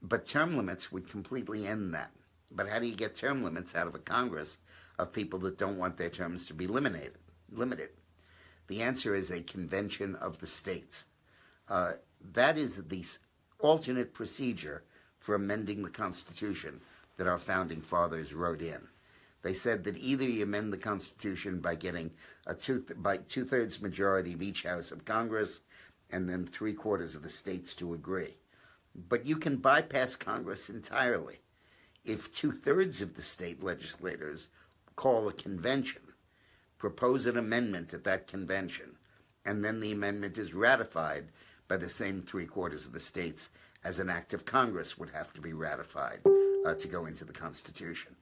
But term limits would completely end that. But how do you get term limits out of a Congress of people that don't want their terms to be limited? The answer is a convention of the states. That is the alternate procedure for amending the Constitution that our founding fathers wrote in. They said that either you amend the Constitution by getting by two-thirds majority of each House of Congress and then three-quarters of the states to agree. But you can bypass Congress entirely. If two-thirds of the state legislators call a convention, propose an amendment at that convention, and then the amendment is ratified by the same three-quarters of the states as an act of Congress would have to be ratified to go into the Constitution.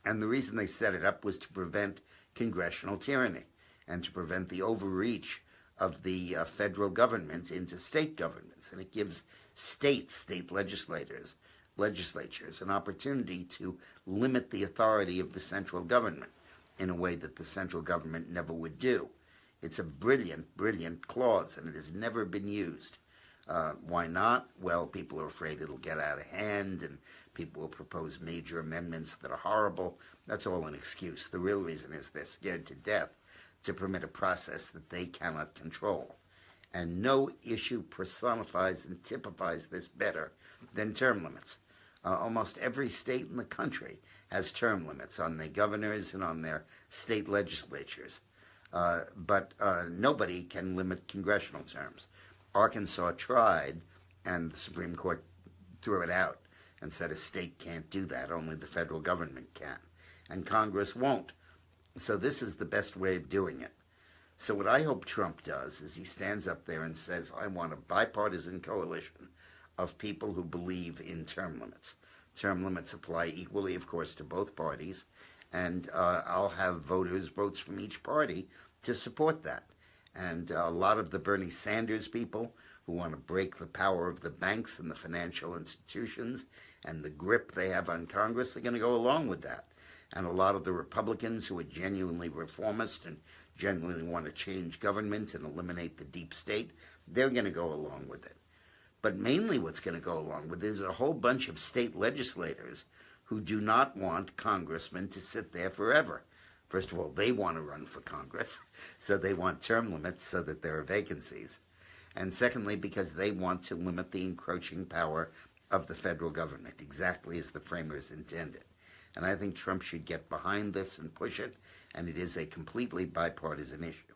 And the reason they set it up was to prevent congressional tyranny and to prevent the overreach of the federal government into state governments. And it gives state legislatures, an opportunity to limit the authority of the central government in a way that the central government never would do. It's a brilliant, brilliant clause, and it has never been used. Why not? Well, people are afraid it'll get out of hand, and people will propose major amendments that are horrible. That's all an excuse. The real reason is they're scared to death to permit a process that they cannot control. And no issue personifies and typifies this better than term limits. Almost every state in the country has term limits on their governors and on their state legislatures. But nobody can limit congressional terms. Arkansas tried, and the Supreme Court threw it out and said a state can't do that, only the federal government can. And Congress won't. So this is the best way of doing it. So what I hope Trump does is he stands up there and says, I want a bipartisan coalition of people who believe in term limits. Term limits apply equally, of course, to both parties, and I'll have votes from each party to support that. And a lot of the Bernie Sanders people who want to break the power of the banks and the financial institutions and the grip they have on Congress are going to go along with that. And a lot of the Republicans who are genuinely reformist and genuinely want to change government and eliminate the deep state, they're going to go along with it. But mainly what's going to go along with it is a whole bunch of state legislators who do not want congressmen to sit there forever. First of all, they want to run for Congress, so they want term limits so that there are vacancies. And secondly, because they want to limit the encroaching power of the federal government, exactly as the framers intended. And I think Trump should get behind this and push it, and it is a completely bipartisan issue.